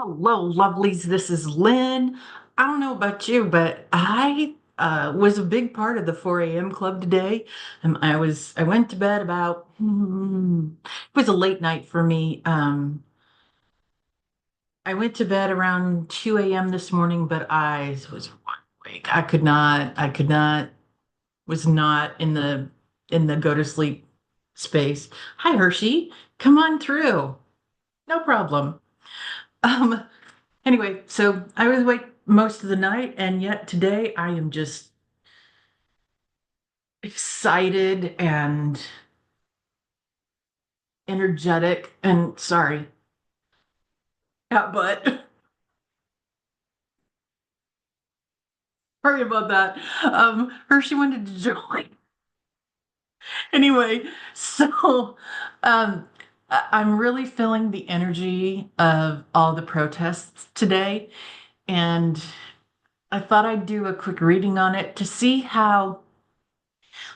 Hello, lovelies. This is Lynn. I don't know about you, but I was a big part of the 4 a.m. club today. I went to bed about it was a late night for me. I went to bed around 2 a.m. this morning, but I was wide awake. I was not in the go to sleep space. Hi, Hershey. Come on through. No problem. Um, Anyway, so I was awake most of the night, and yet today I am just excited and energetic and sorry, but sorry about that. Hershey wanted to join. Anyway, so I'm really feeling the energy of all the protests today, and I thought I'd do a quick reading on it to see how.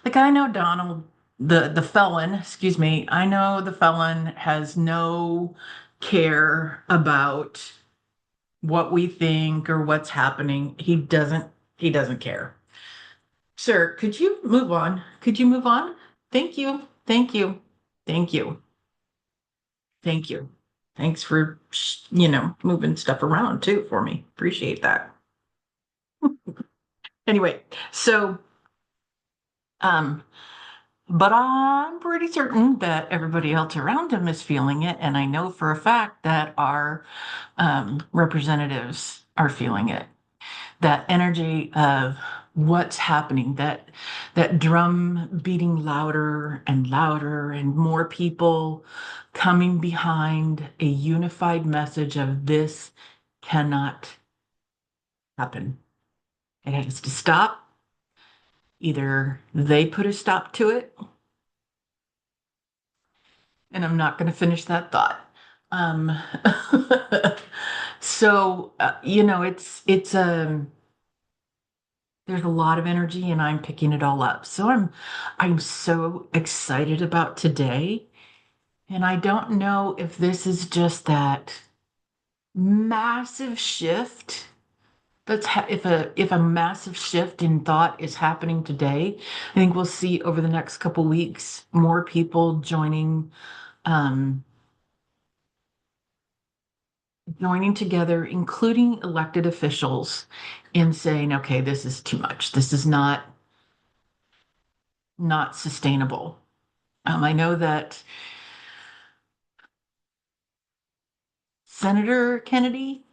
Like I know Donald, the felon, excuse me, I know the felon has no care about what we think or what's happening. He doesn't care. Sir, could you move on? Could you move on? Thank you. Thank you. Thank you. Thank you. Thanks for, moving stuff around too for me. Appreciate that. Anyway, so um but I'm pretty certain that everybody else around him is feeling it. And I know for a fact that our representatives are feeling it. That energy of what's happening, that drum beating louder and louder, and more people coming behind a unified message of this cannot happen. It has to stop. Either they put a stop to it, and I'm not going to finish that thought. Um, it's there's a lot of energy, and I'm picking it all up. So I'm so excited about today, and I don't know if this is just that massive shift. If a massive shift in thought is happening today, I think we'll see over the next couple weeks more people um, joining together, including elected officials, in saying, okay, this is too much. This is not sustainable. I know that Senator Kennedy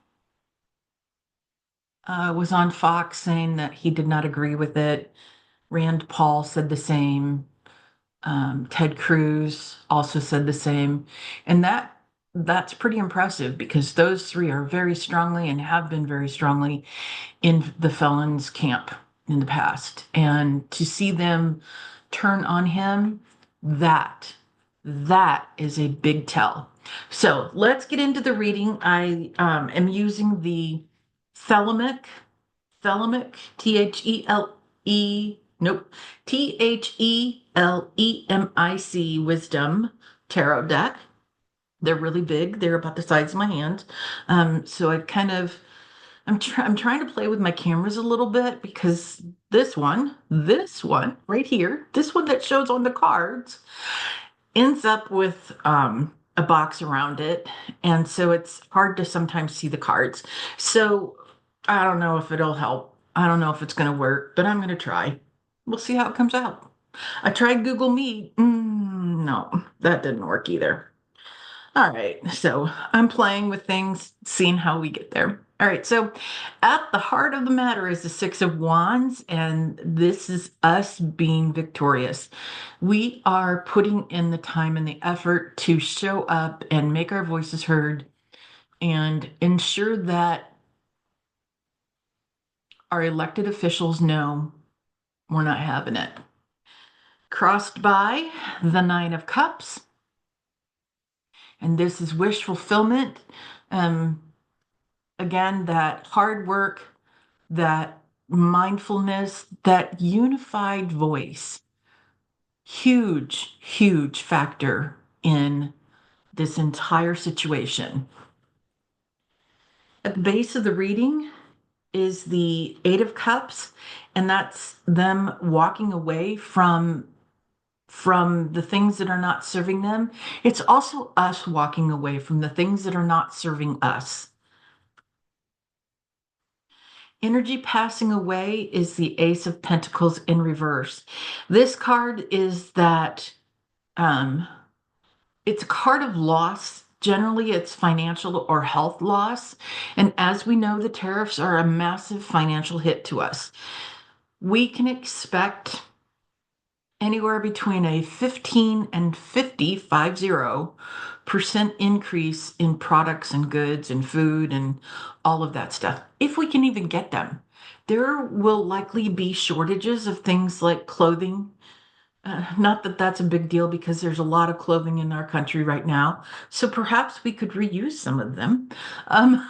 was on Fox saying that he did not agree with it. Rand Paul said the same. Ted Cruz also said the same, and that's pretty impressive because those three are very strongly and have been very strongly in the felons camp in the past. And to see them turn on him, that that is a big tell. So let's get into the reading. I am using the Thelemic, nope, Thelemic Wisdom Tarot deck. They're really big. They're about the size of my hand. So I kind of I'm trying to play with my cameras a little bit because this one right here, this one that shows on the cards, ends up with a box around it, and so it's hard to sometimes see the cards. So I don't know if it'll help. I don't know if it's going to work, but I'm going to try. We'll see how it comes out. I tried Google Meet. No, that didn't work either. All right, so I'm playing with things, seeing how we get there. All right, so at the heart of the matter is the Six of Wands, and this is us being victorious. We are putting in the time and the effort to show up and make our voices heard and ensure that our elected officials know we're not having it. Crossed by the Nine of Cups, and this is wish fulfillment. Um, Again, that hard work, that mindfulness, that unified voice, huge, huge factor in this entire situation. At the base of the reading is the Eight of Cups, and that's them walking away from the things that are not serving them. It's also us walking away from the things that are not serving us. Energy passing away is the Ace of Pentacles in reverse. This card is that um, it's a card of loss. Generally, it's financial or health loss. And as we know, the tariffs are a massive financial hit to us. We can expect anywhere between a 15 and 50% increase in products and goods and food and all of that stuff, if we can even get them. There will likely be shortages of things like clothing. Not that that's a big deal because there's a lot of clothing in our country right now. So perhaps we could reuse some of them. Um,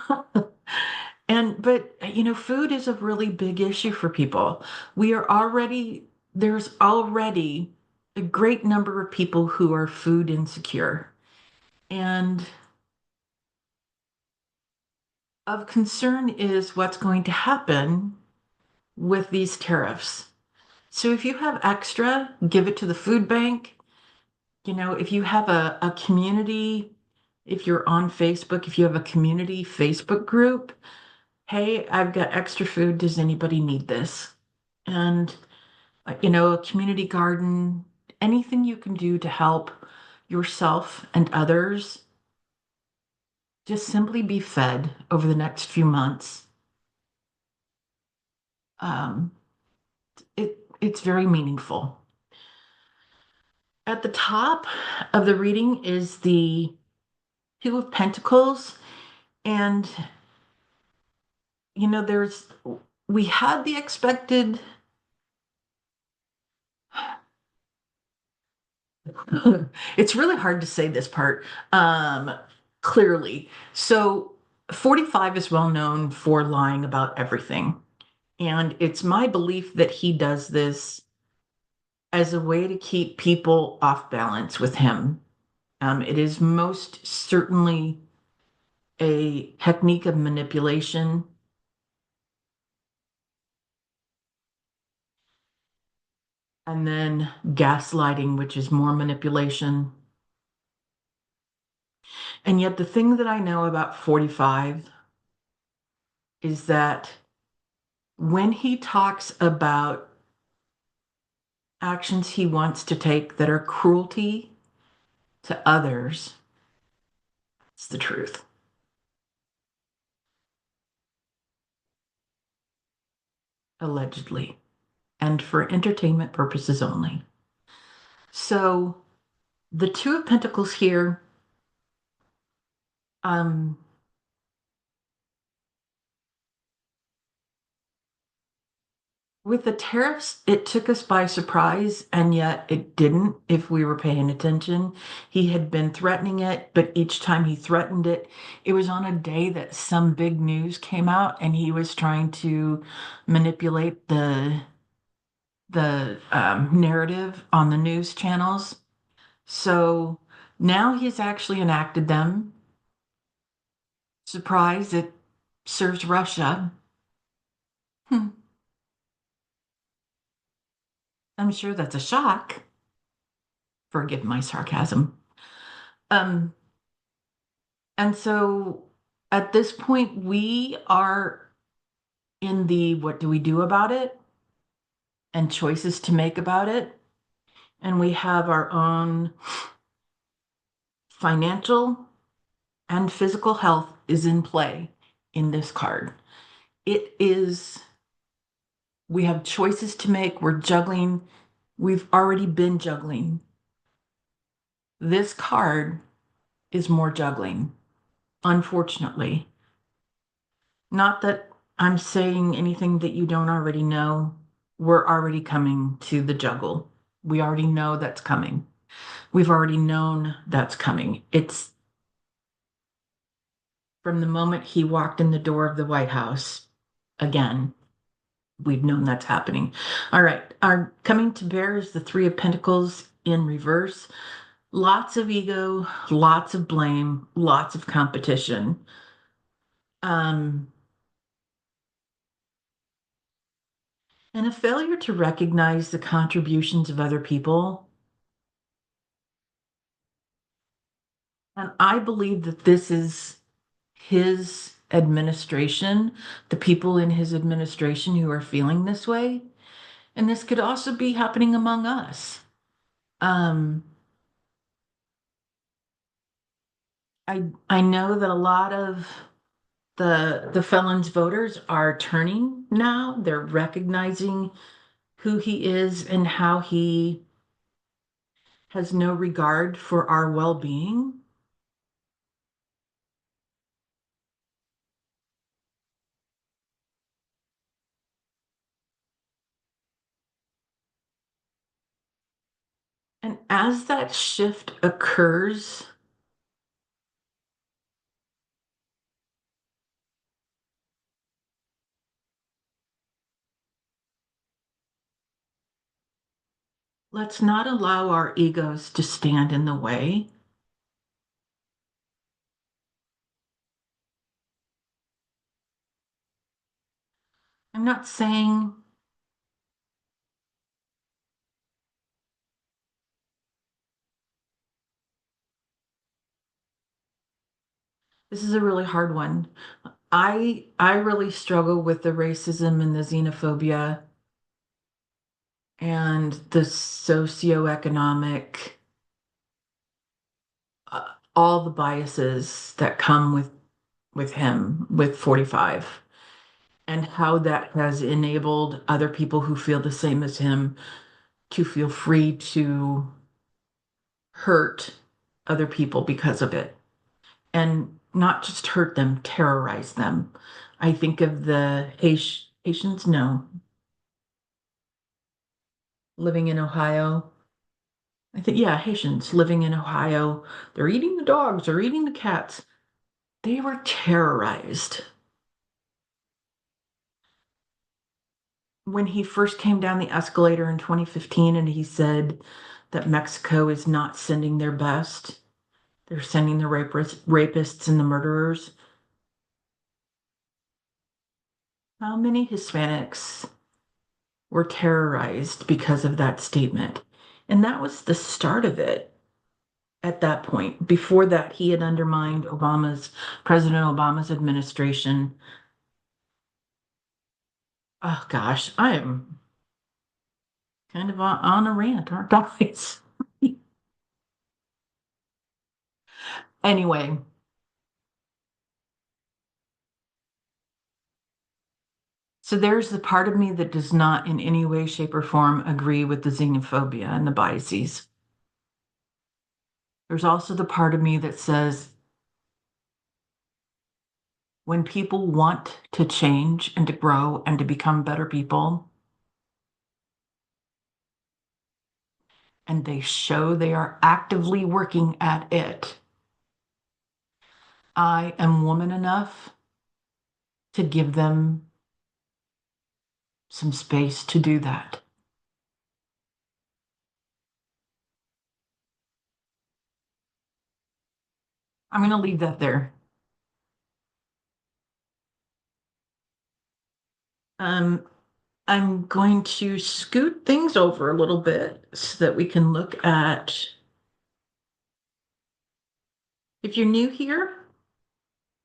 but food is a really big issue for people. There's already a great number of people who are food insecure. And of concern is what's going to happen with these tariffs. So if you have extra, give it to the food bank. If you have a community, if you're on Facebook, if you have a community Facebook group, hey, I've got extra food. Does anybody need this? And, a community garden, anything you can do to help yourself and others just simply be fed over the next few months. Um, it's very meaningful. At the top of the reading is the Two of Pentacles. And, we had the expected, it's really hard to say this part clearly. So 45 is well known for lying about everything. And it's my belief that he does this as a way to keep people off balance with him. It is most certainly a technique of manipulation. And then gaslighting, which is more manipulation. And yet, the thing that I know about 45 is that when he talks about actions he wants to take that are cruelty to others, it's the truth. Allegedly, and for entertainment purposes only. So, the Two of Pentacles here, um, with the tariffs, it took us by surprise, and yet it didn't if we were paying attention. He had been threatening it, but each time he threatened it, it was on a day that some big news came out, and he was trying to manipulate the narrative on the news channels. So now he's actually enacted them. Surprise, it serves Russia. Hmm. I'm sure that's a shock. Forgive my sarcasm. Um, and so at this point, we are in the what do we do about it and choices to make about it. And we have our own financial and physical health is in play in this card. We have choices to make. We're juggling. We've already been juggling. This card is more juggling, unfortunately. Not that I'm saying anything that you don't already know. We're already coming to the juggle. We already know that's coming. We've already known that's coming. It's from the moment he walked in the door of the White House. Again, we've known that's happening. All right, our coming to bear is the Three of Pentacles in reverse. Lots of ego, lots of blame, lots of competition. Um, and a failure to recognize the contributions of other people. And I believe that this is his administration, the people in his administration who are feeling this way. And this could also be happening among us. Um, I know that a lot of the felons voters are turning now. They're recognizing who he is and how he has no regard for our well-being. And as that shift occurs, let's not allow our egos to stand in the way. I'm not saying this is a really hard one. I really struggle with the racism and the xenophobia and the socioeconomic, uh, all the biases that come with him with 45 and how that has enabled other people who feel the same as him to feel free to hurt other people because of it, and not just hurt them, terrorize them. I think of the Haitians, no, living in Ohio. I think, yeah, Haitians living in Ohio. They're eating the dogs, they're eating the cats. They were terrorized. When he first came down the escalator in 2015 and he said that Mexico is not sending their best, they're sending the rapists and the murderers. How many Hispanics were terrorized because of that statement? And that was the start of it at that point. Before that, he had undermined President Obama's administration. Oh gosh, I am kind of on a rant, aren't I? Anyway, so there's the part of me that does not in any way, shape, or form agree with the xenophobia and the biases. There's also the part of me that says when people want to change and to grow and to become better people, and they show they are actively working at it, I am woman enough to give them some space to do that. I'm going to leave that there. Um, I'm going to scoot things over a little bit so that we can look at, if you're new here,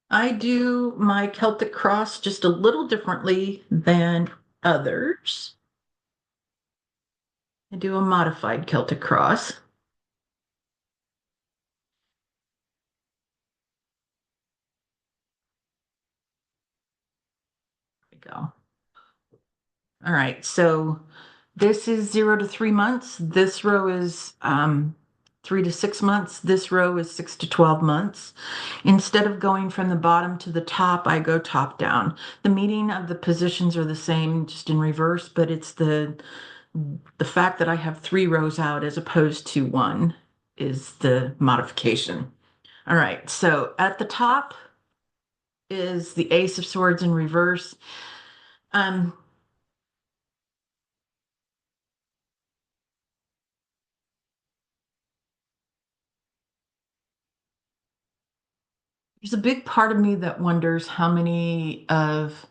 I do my Celtic cross just a little differently than others. I do a modified Celtic cross. There we go. All right, so this is 0 to 3 months. This row is 3 to 6 months. This row is 6 to 12 months. Instead of going from the bottom to the top, I go top down. The meaning of the positions are the same, just in reverse, but it's the fact that I have 3 rows out as opposed to one is the modification. All right, so at the top is the Ace of Swords in reverse. Um, There's a big part of me that wonders how many of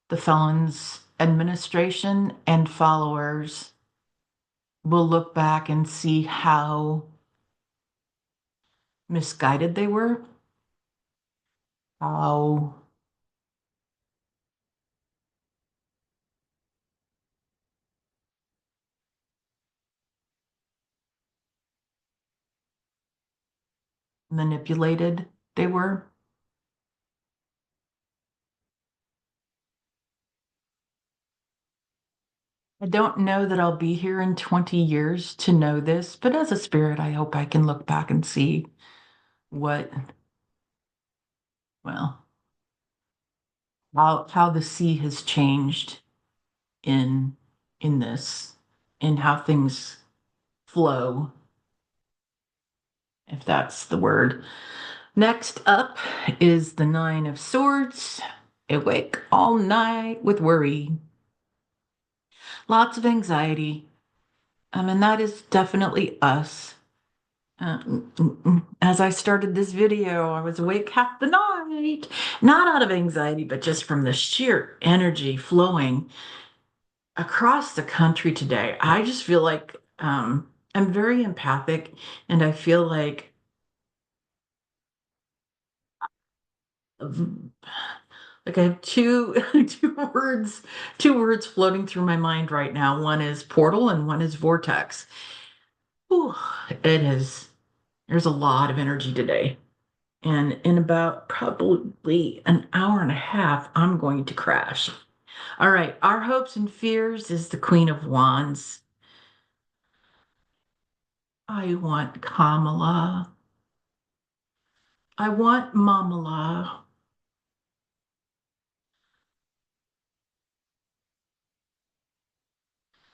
the felon's administration and followers will look back and see how misguided they were, how manipulated they were. I don't know that I'll be here in 20 years to know this, but as a spirit, I hope I can look back and see what, well, how the sea has changed in in this, in how things flow, if that's the word. Next up is the Nine of Swords. Awake all night with worry, lots of anxiety. And that is definitely us. As I started this video, I was awake half the night, not out of anxiety, but just from the sheer energy flowing across the country today. I just feel like I'm very empathic, and I feel um, like I have two two words floating through my mind right now. One is portal and one is vortex. Whew, it is. There's a lot of energy today. And in about probably an hour and a half, I'm going to crash. All right, our hopes and fears is the Queen of Wands. I want Kamala. I want Mamala.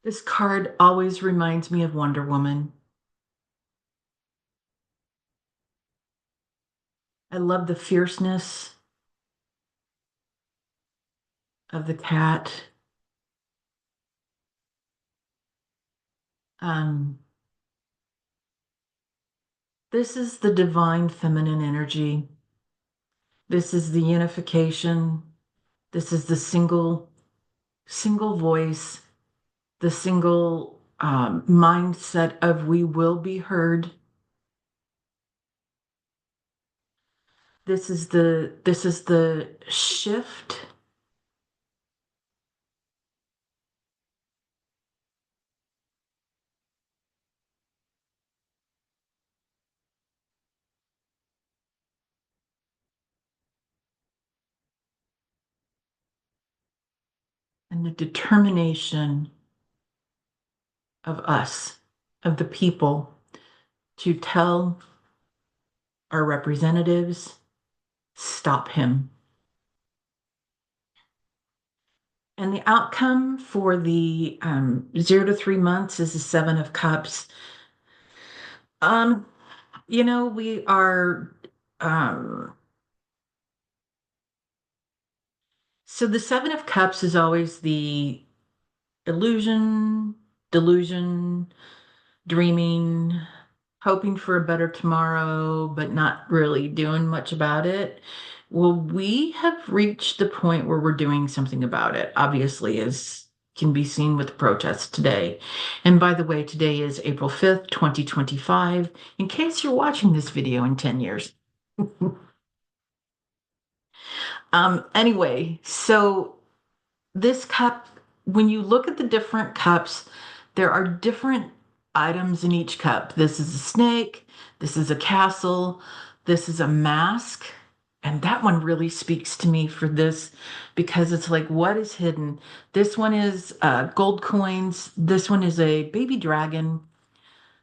This card always reminds me of Wonder Woman. I love the fierceness of the cat. Um, this is the divine feminine energy. This is the unification. This is the single voice, the single mindset of we will be heard. This is the shift and the determination of us, of the people, to tell our representatives, stop him. And the outcome for the 0 to 3 months is the Seven of Cups. Um, we are um, so the Seven of Cups is always the illusion, delusion, dreaming, hoping for a better tomorrow, but not really doing much about it. Well, we have reached the point where we're doing something about it, obviously, as can be seen with the protests today. And by the way, today is April 5th, 2025, in case you're watching this video in 10 years. Anyway, so this cup, when you look at the different cups, there are different items in each cup. This is a snake, this is a castle, this is a mask. And that one really speaks to me for this because it's like, what is hidden? This one is gold coins. This one is a baby dragon.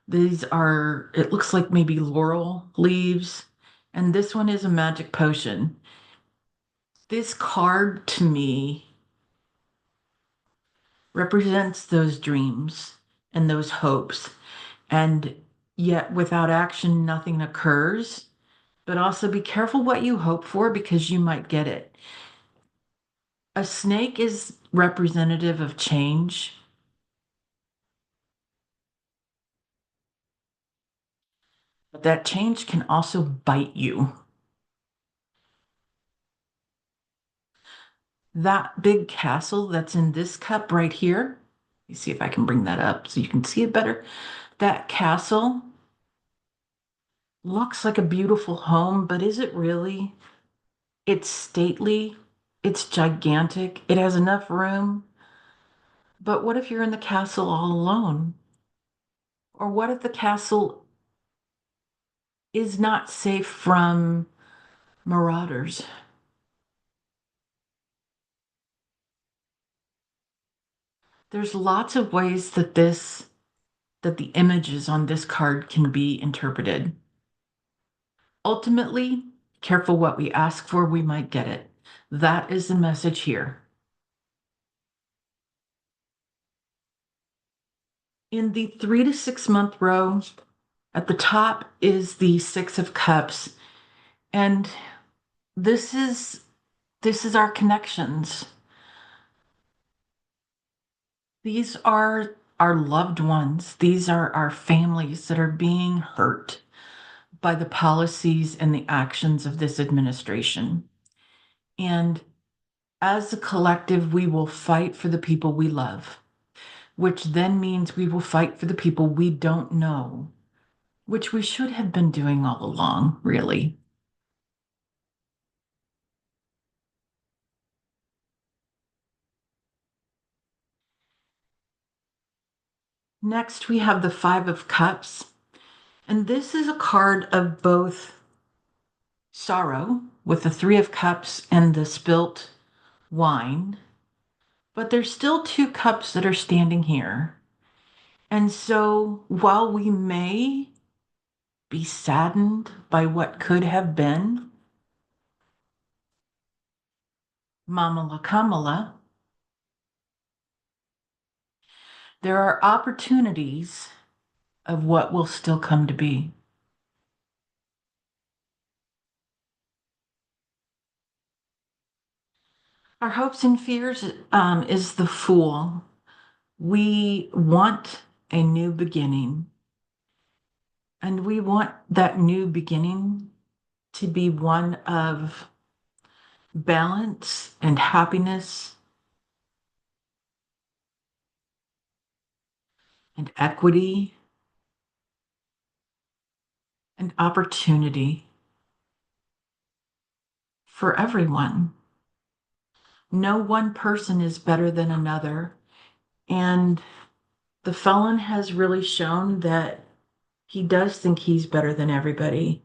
These are, it looks like maybe laurel leaves. And this one is a magic potion. This card to me represents those dreams and those hopes. And yet, without action, nothing occurs. But also be careful what you hope for because you might get it. A snake is representative of change, but that change can also bite you. That big castle that's in this cup right here. Let me see if I can bring that up so you can see it better. That castle looks like a beautiful home, but is it really? It's stately, it's gigantic, it has enough room. But what if you're in the castle all alone? Or what if the castle is not safe from marauders? There's lots of ways that the images on this card can be interpreted. Ultimately, careful what we ask for, we might get it. That is the message here. In the 3 to 6 month row, at the top is the Six of Cups, and this is this is our connections. These are our loved ones. These are our families that are being hurt by the policies and the actions of this administration. And as a collective, we will fight for the people we love, which then means we will fight for the people we don't know, which we should have been doing all along, really. Next, we have the Five of Cups. And this is a card of both sorrow with the Three of Cups and the spilt wine, but there's still two cups that are standing here. And so while we may be saddened by what could have been, Mamala Kamala, there are opportunities of what will still come to be. Our hopes and fears is the Fool. We want a new beginning, and we want that new beginning to be one of balance and happiness and equity and opportunity for everyone. No one person is better than another. And the felon has really shown that he does think he's better than everybody,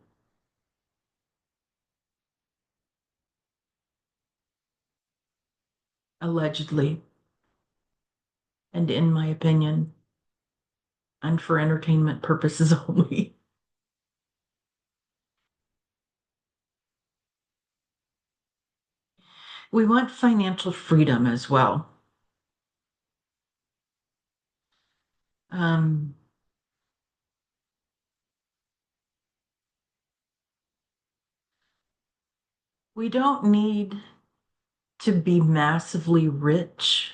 allegedly, and in my opinion, and for entertainment purposes only. We want financial freedom as well. Um, we don't need to be massively rich.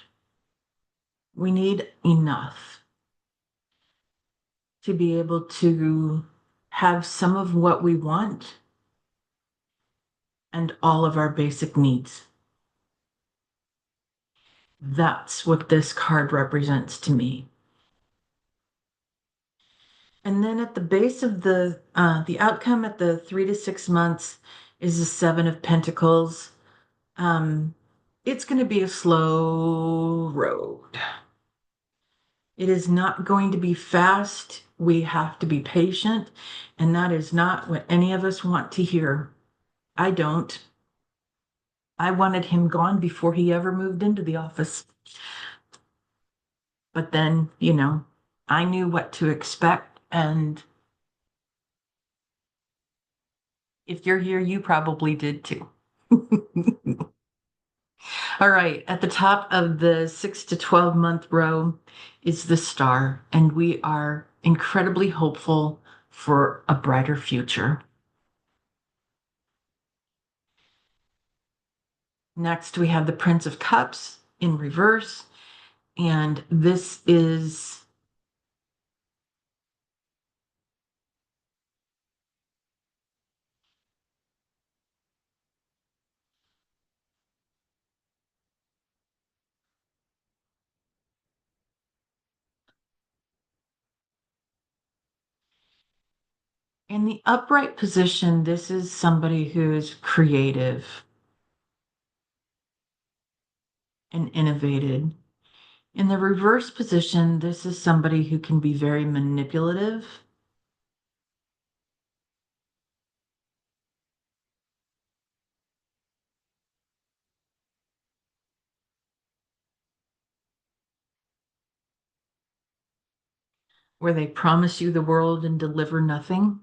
We need enough to be able to have some of what we want and all of our basic needs. That's what this card represents to me. And then at the base of the outcome at the 3 to 6 months is the Seven of Pentacles. Um, it's going to be a slow road. It is not going to be fast. We have to be patient, and that is not what any of us want to hear. I don't. I wanted him gone before he ever moved into the office. But then, I knew what to expect. And if you're here, you probably did too. All right. At the top of the 6 to 12 month row is the Star, and we are incredibly hopeful for a brighter future. Next, we have the Prince of Cups in reverse, and this is In the upright position, this is somebody who's creative and innovative. In the reverse position, this is somebody who can be very manipulative. Where they promise you the world and deliver nothing.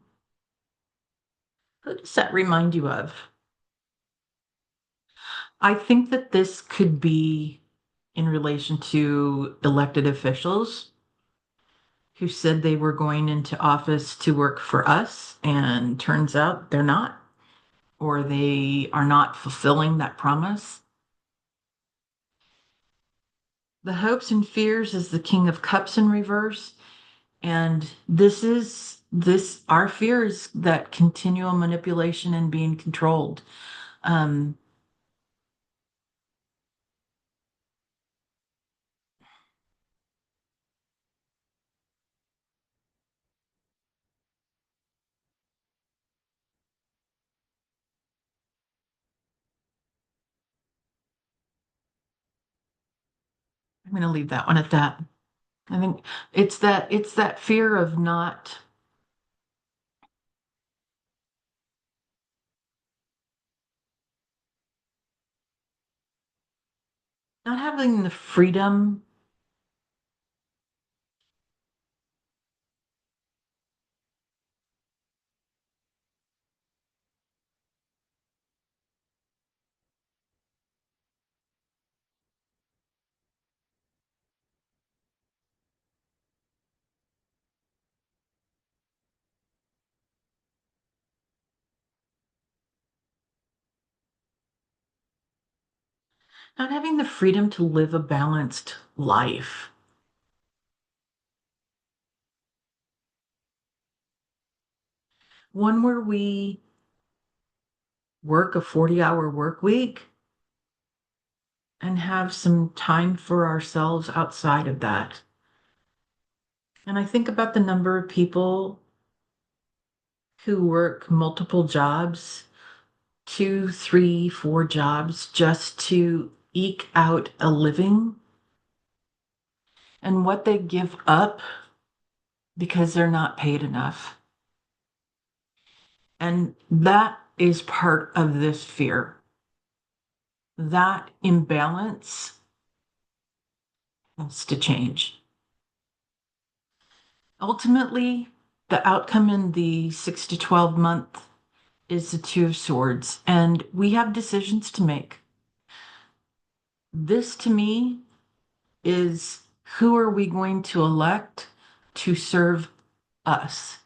Who does that remind you of? I think that this could be in relation to elected officials who said they were going into office to work for us, and turns out they're not, or they are not fulfilling that promise. The hopes and fears is the King of Cups in reverse. And this our fear is that continual manipulation and being controlled. Um, I'm going to leave that one at that. I think it's that fear of not having the freedom. Not having the freedom to live a balanced life. One where we work a 40-hour work week and have some time for ourselves outside of that. And I think about the number of people who work multiple jobs, two, three, four jobs just to eke out a living, and what they give up because they're not paid enough. And that is part of this fear. That imbalance has to change. Ultimately, the outcome in the 6 to 12 month is the Two of Swords, and we have decisions to make. This to me is, who are we going to elect to serve us?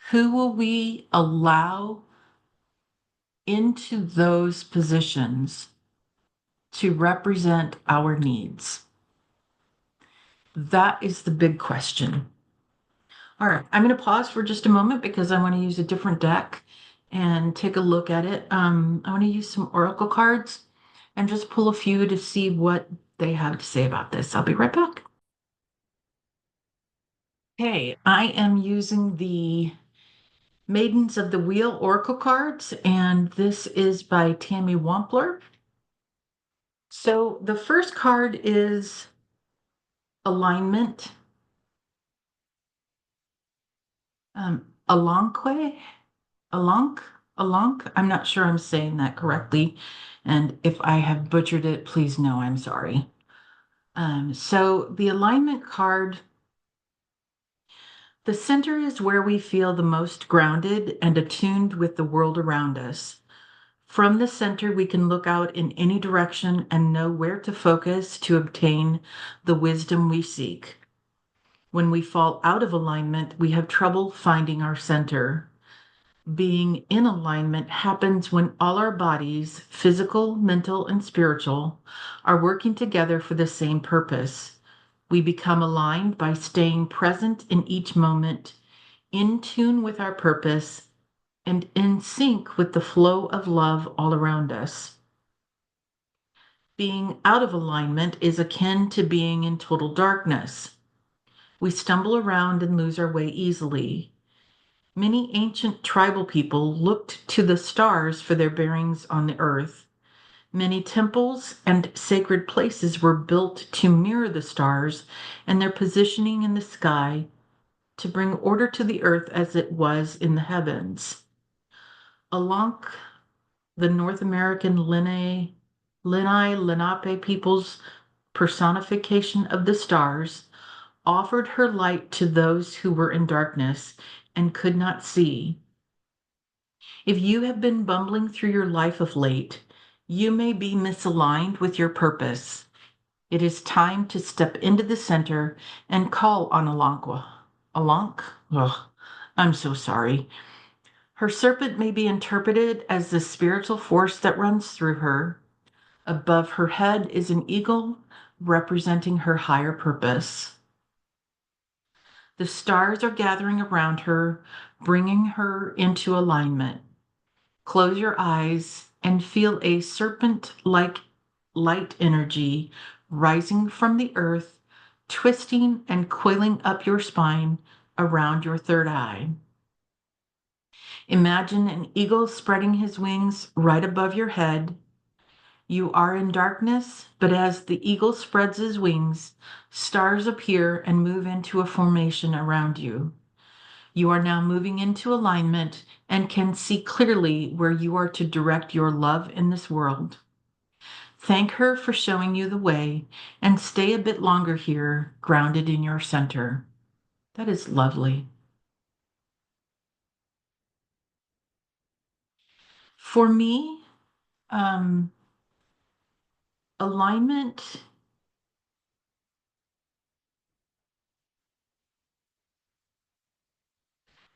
Who will we allow into those positions to represent our needs? That is the big question. All right, I'm going to pause for just a moment because I want to use a different deck and take a look at it. I want to use some oracle cards and just pull a few to see what they have to say about this. I'll be right back. Okay, I am using the Maidens of the Wheel oracle cards, and this is by Tammy Wampler. So the first card is alignment. Alonque, Alonk, Alonk. I'm not sure I'm saying that correctly. And if I have butchered it, please know I'm sorry. So the alignment card, the center is where we feel the most grounded and attuned with the world around us. From the center, we can look out in any direction and know where to focus to obtain the wisdom we seek. When we fall out of alignment, we have trouble finding our center. Being in alignment happens when all our bodies, physical, mental, and spiritual, are working together for the same purpose. We become aligned by staying present in each moment, in tune with our purpose, and in sync with the flow of love all around us. Being out of alignment is akin to being in total darkness. We stumble around and lose our way easily. Many ancient tribal people looked to the stars for their bearings on the earth. Many temples and sacred places were built to mirror the stars and their positioning in the sky to bring order to the earth as it was in the heavens. Along the North American Lenape people's personification of the stars offered her light to those who were in darkness and could not see. If you have been bumbling through your life of late, you may be misaligned with your purpose. It is time to step into the center and call on Alankwa. Alank? Ugh, I'm so sorry. Her serpent may be interpreted as the spiritual force that runs through her. Above her head is an eagle representing her higher purpose. The stars are gathering around her, bringing her into alignment. Close your eyes and feel a serpent like light energy rising from the earth, twisting and coiling up your spine around your third eye. Imagine an eagle spreading his wings right above your head. You are in darkness, but as the eagle spreads his wings, stars appear and move into a formation around you. You are now moving into alignment and can see clearly where you are to direct your love in this world. Thank her for showing you the way and stay a bit longer here, grounded in your center. That is lovely. For me, um, alignment,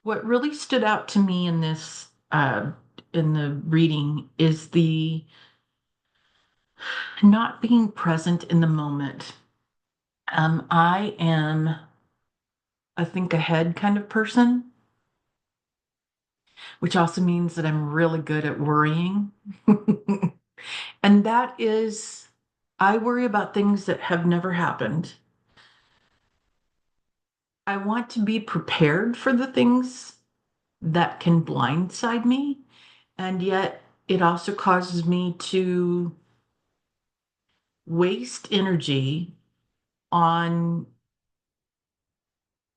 what really stood out to me in this, in the reading is the not being present in the moment. I am a think ahead kind of person, which also means that I'm really good at worrying. And that is, I worry about things that have never happened. I want to be prepared for the things that can blindside me. And yet it also causes me to waste energy on,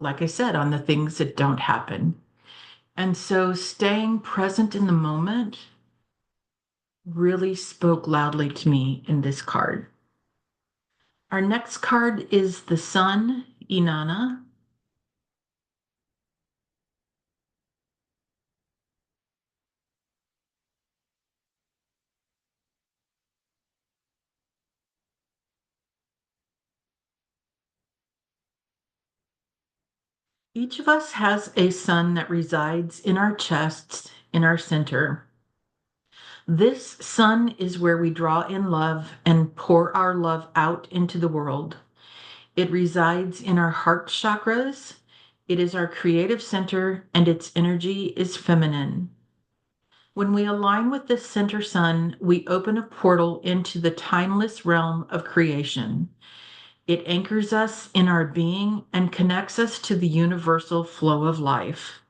like I said, on the things that don't happen. And so staying present in the moment really spoke loudly to me in this card. Our next card is the Sun, Inanna. Each of us has a sun that resides in our chests, in our center. This sun is where we draw in love and pour our love out into the world. It resides in our heart chakras. It is our creative center, and its energy is feminine. When we align with this center sun, we open a portal into the timeless realm of creation. It anchors us in our being and connects us to the universal flow of life.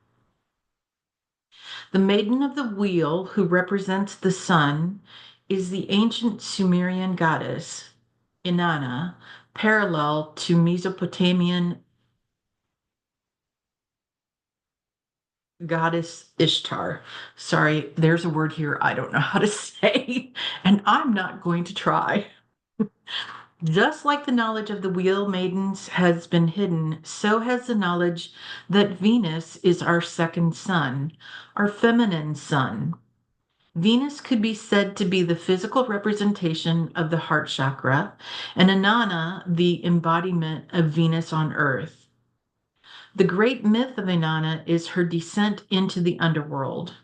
The maiden of the wheel, who represents the sun, is the ancient Sumerian goddess, Inanna, parallel to Mesopotamian goddess Ishtar. Sorry, there's a word here I don't know how to say, and I'm not going to try. Just like the knowledge of the wheel maidens has been hidden, so has the knowledge that Venus is our second sun, our feminine sun. Venus could be said to be the physical representation of the heart chakra, and Inanna the embodiment of Venus on Earth. The great myth of Inanna is her descent into the underworld.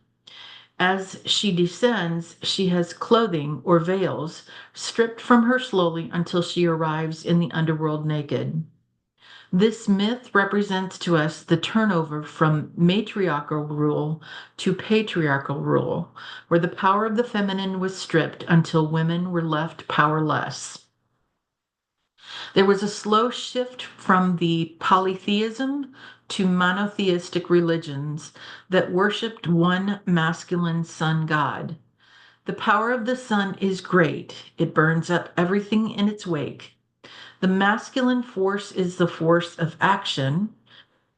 As she descends, she has clothing or veils stripped from her slowly until she arrives in the underworld naked. This myth represents to us the turnover from matriarchal rule to patriarchal rule, where the power of the feminine was stripped until women were left powerless. There was a slow shift from the polytheism to monotheistic religions that worshipped one masculine sun god. The power of the sun is great. It burns up everything in its wake. The masculine force is the force of action.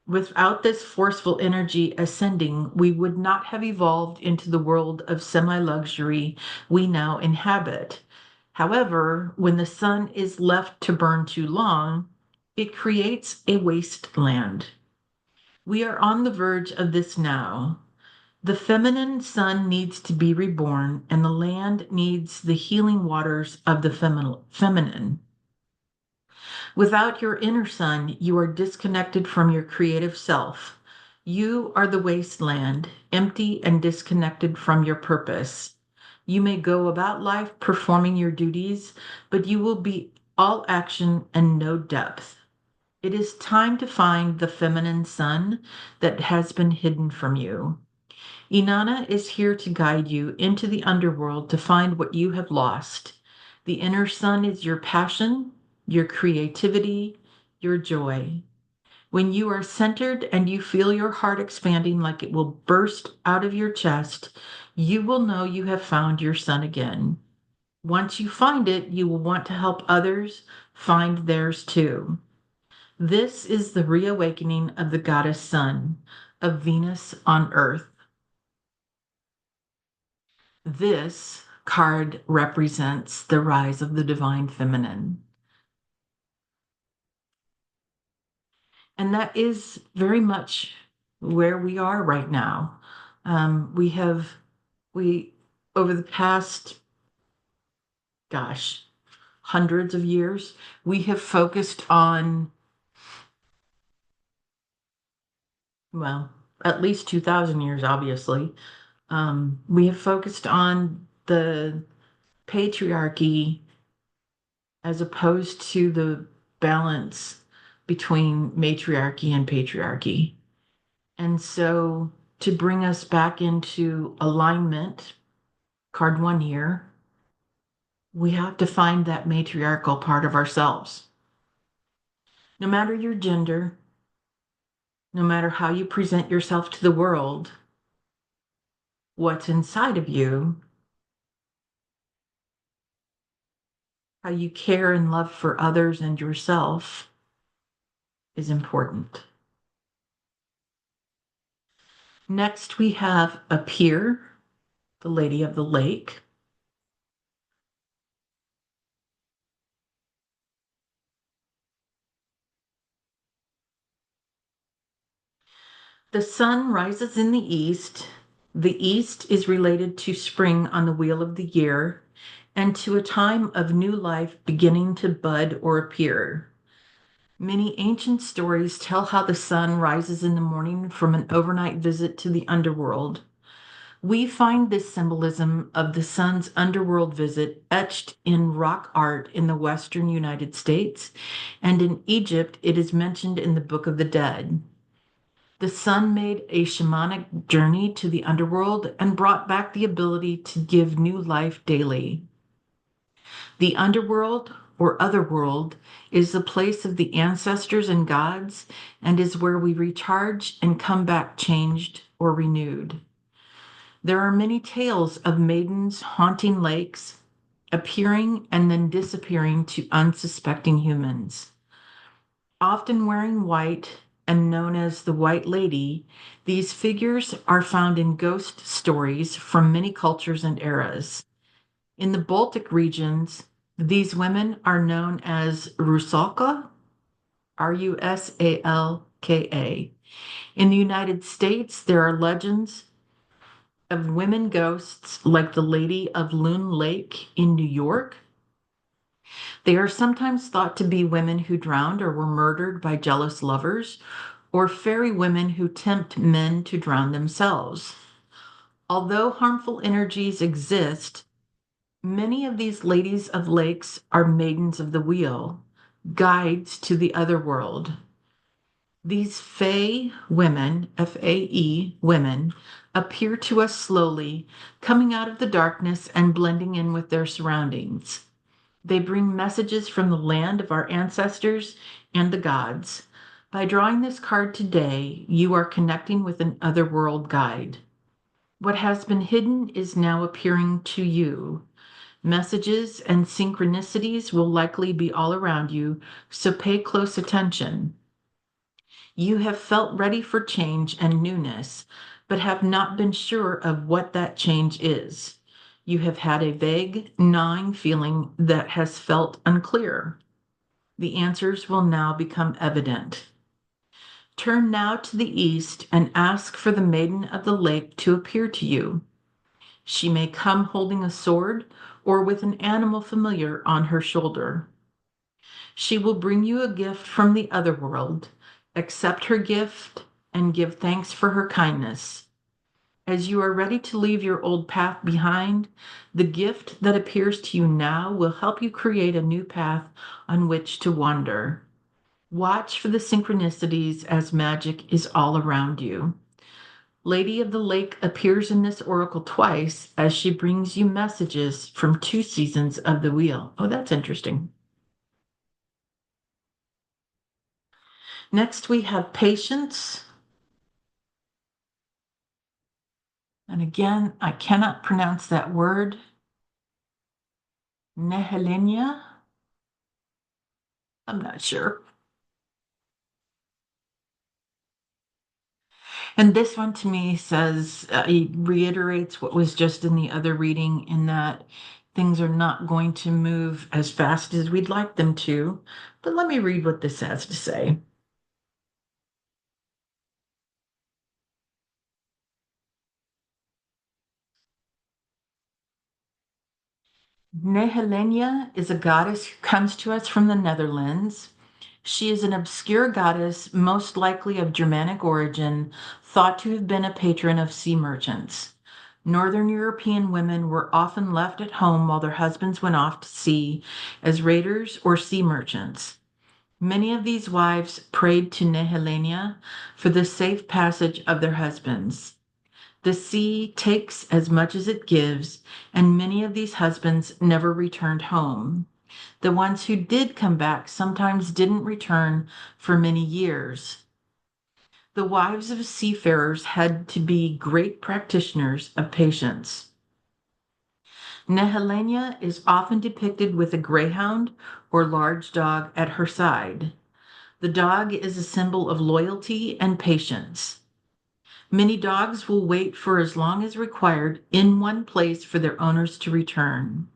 Without this forceful energy ascending, we would not have evolved into the world of semi luxury we now inhabit. However, when the sun is left to burn too long, it creates a wasteland. We are on the verge of this now. The feminine sun needs to be reborn, and the land needs the healing waters of the feminine. Without your inner sun, you are disconnected from your creative self. You are the wasteland, empty and disconnected from your purpose. You may go about life performing your duties, but you will be all action and no depth. It is time to find the feminine sun that has been hidden from you. Inanna is here to guide you into the underworld to find what you have lost. The inner sun is your passion, your creativity, your joy. When you are centered and you feel your heart expanding like it will burst out of your chest, you will know you have found your sun again. Once you find it, you will want to help others find theirs too. This is the reawakening of the goddess sun, of Venus on earth. This card represents the rise of the divine feminine. And that is very much where we are right now. We, over the past, gosh, hundreds of years, we have focused on, well, at least 2,000 years, obviously. We have focused on the patriarchy as opposed to the balance between matriarchy and patriarchy. And so to bring us back into alignment, card one here, we have to find that matriarchal part of ourselves. No matter your gender, no matter how you present yourself to the world, what's inside of you, how you care and love for others and yourself is important. Next, we have Appear, the Lady of the Lake. The sun rises in the east. The east is related to spring on the wheel of the year and to a time of new life beginning to bud or appear. Many ancient stories tell how the sun rises in the morning from an overnight visit to the underworld. We find this symbolism of the sun's underworld visit etched in rock art in the western United States, and in Egypt it is mentioned in the Book of the Dead. The sun made a shamanic journey to the underworld and brought back the ability to give new life daily. The underworld or otherworld is the place of the ancestors and gods and is where we recharge and come back changed or renewed. There are many tales of maidens haunting lakes, appearing and then disappearing to unsuspecting humans. Often wearing white and known as the White Lady, these figures are found in ghost stories from many cultures and eras. In the Baltic regions, these women are known as Rusalka, Rusalka. In the United States, there are legends of women ghosts like the Lady of Loon Lake in New York. They are sometimes thought to be women who drowned or were murdered by jealous lovers, or fairy women who tempt men to drown themselves. Although harmful energies exist, many of these ladies of lakes are maidens of the wheel, guides to the other world. These fae women, Fae women, appear to us slowly, coming out of the darkness and blending in with their surroundings. They bring messages from the land of our ancestors and the gods. By drawing this card today, you are connecting with an otherworld guide. What has been hidden is now appearing to you. Messages and synchronicities will likely be all around you, so pay close attention. You have felt ready for change and newness, but have not been sure of what that change is. You have had a vague, gnawing feeling that has felt unclear. The answers will now become evident. Turn now to the east and ask for the Maiden of the Lake to appear to you. She may come holding a sword or with an animal familiar on her shoulder. She will bring you a gift from the other world. Accept her gift and give thanks for her kindness. As you are ready to leave your old path behind, the gift that appears to you now will help you create a new path on which to wander. Watch for the synchronicities as magic is all around you. Lady of the Lake appears in this oracle twice as she brings you messages from two seasons of the wheel. Oh, that's interesting. Next, we have patience. And again, I cannot pronounce that word. Nehelenia? I'm not sure. And this one to me says, it reiterates what was just in the other reading, in that things are not going to move as fast as we'd like them to. But let me read what this has to say. Nehelenia is a goddess who comes to us from the Netherlands. She is an obscure goddess, most likely of Germanic origin, thought to have been a patron of sea merchants. Northern European women were often left at home while their husbands went off to sea as raiders or sea merchants. Many of these wives prayed to Nehelenia for the safe passage of their husbands. The sea takes as much as it gives, and many of these husbands never returned home. The ones who did come back sometimes didn't return for many years. The wives of seafarers had to be great practitioners of patience. Nehelenia is often depicted with a greyhound or large dog at her side. The dog is a symbol of loyalty and patience. Many dogs will wait for as long as required in one place for their owners to return.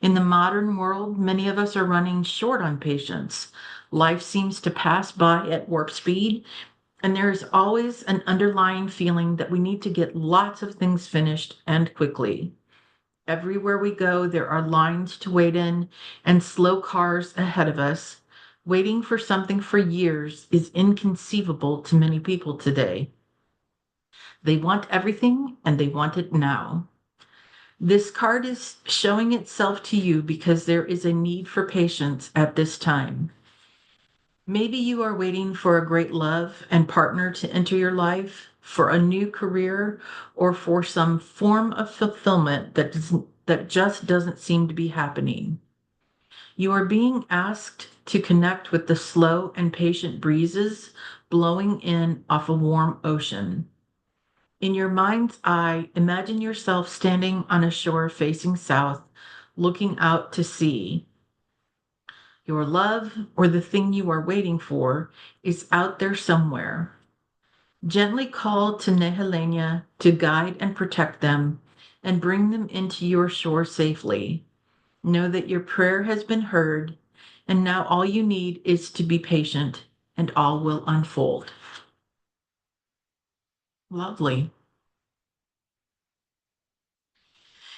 In the modern world, many of us are running short on patience. Life seems to pass by at warp speed, and there is always an underlying feeling that we need to get lots of things finished and quickly. Everywhere we go, there are lines to wait in and slow cars ahead of us. Waiting for something for years is inconceivable to many people today. They want everything and they want it now. This card is showing itself to you because there is a need for patience at this time. Maybe you are waiting for a great love and partner to enter your life, for a new career, or for some form of fulfillment that just doesn't seem to be happening. You are being asked to connect with the slow and patient breezes blowing in off a warm ocean. In your mind's eye, imagine yourself standing on a shore facing south, looking out to sea. Your love, or the thing you are waiting for, is out there somewhere. Gently call to Nehelenia to guide and protect them and bring them into your shore safely. Know that your prayer has been heard, and now all you need is to be patient, and all will unfold. Lovely.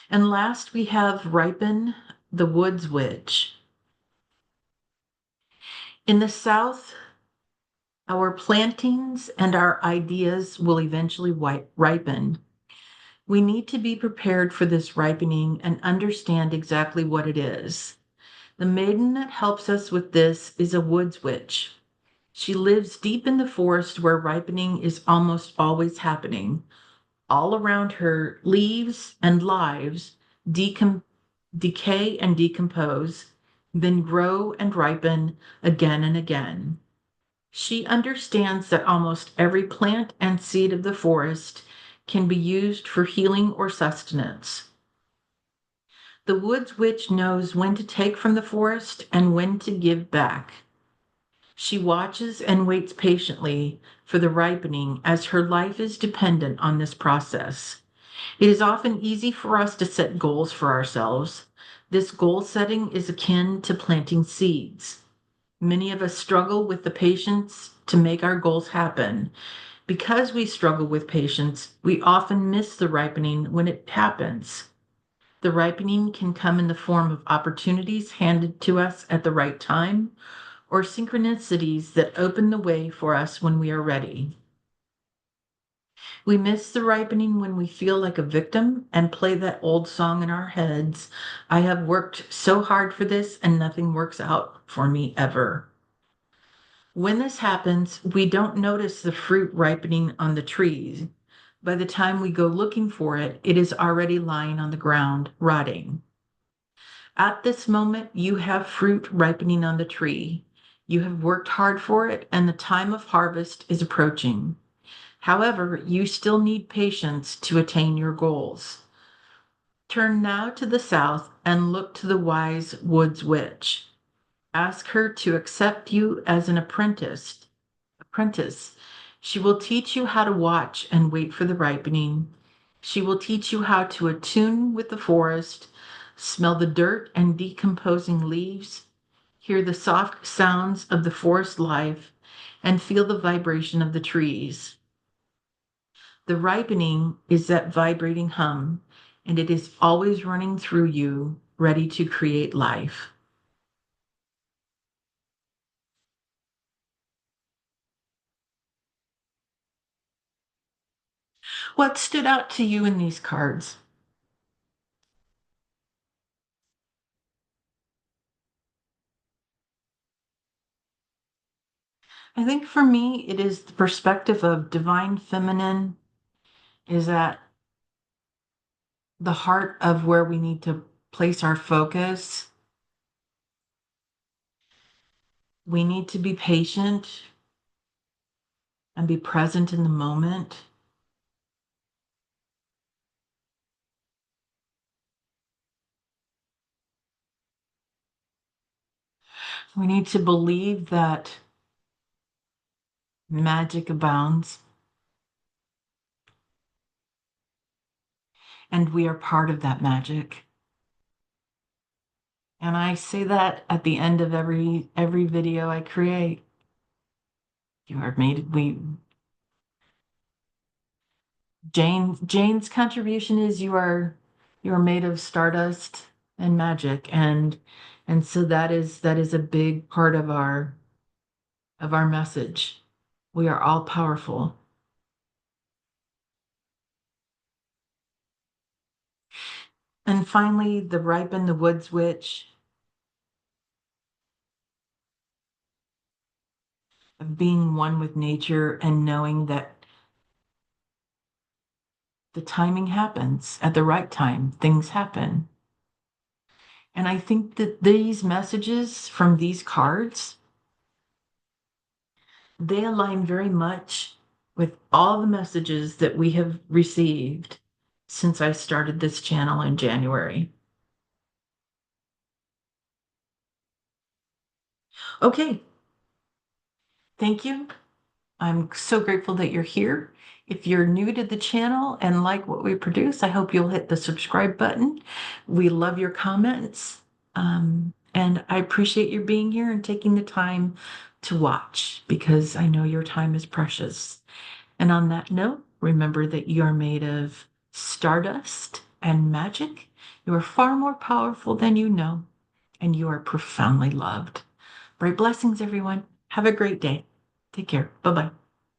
And last, we have Ripen, the Woods Witch. In the South, our plantings and our ideas will eventually ripen. We need to be prepared for this ripening and understand exactly what it is. The maiden that helps us with this is a woods witch. She lives deep in the forest where ripening is almost always happening. All around her, leaves and lives decay and decompose, then grow and ripen again and again. She understands that almost every plant and seed of the forest can be used for healing or sustenance. The woods witch knows when to take from the forest and when to give back. She watches and waits patiently for the ripening as her life is dependent on this process. It is often easy for us to set goals for ourselves. This goal setting is akin to planting seeds. Many of us struggle with the patience to make our goals happen. Because we struggle with patience, we often miss the ripening when it happens. The ripening can come in the form of opportunities handed to us at the right time or synchronicities that open the way for us when we are ready. We miss the ripening when we feel like a victim and play that old song in our heads. I have worked so hard for this and nothing works out for me ever. When this happens, we don't notice the fruit ripening on the trees. By the time we go looking for it, it is already lying on the ground, rotting. At this moment, you have fruit ripening on the tree. You have worked hard for it, and the time of harvest is approaching. However, you still need patience to attain your goals. Turn now to the south and look to the wise woods witch. Ask her to accept you as an apprentice. She will teach you how to watch and wait for the ripening. She will teach you how to attune with the forest, smell the dirt and decomposing leaves, hear the soft sounds of the forest life, and feel the vibration of the trees. The ripening is that vibrating hum, and it is always running through you, ready to create life. What stood out to you in these cards? I think for me, it is the perspective of divine feminine is at the heart of where we need to place our focus. We need to be patient and be present in the moment. We need to believe that magic abounds and we are part of that magic. And I say that at the end of every video I create. You are made we Jane's contribution is you are made of stardust and magic and so that is a big part of our message. We are all powerful. And finally, the ripen the woods witch of being one with nature and knowing that the timing happens at the right time, things happen. And I think that these messages from these cards, they align very much with all the messages that we have received since I started this channel in January. Okay, thank you. I'm so grateful that you're here. If you're new to the channel and like what we produce, I hope you'll hit the subscribe button. We love your comments. And I appreciate you being here and taking the time to watch because I know your time is precious. And on that note, remember that you are made of stardust and magic. You are far more powerful than you know, and you are profoundly loved. Bright blessings, everyone. Have a great day. Take care. Bye bye.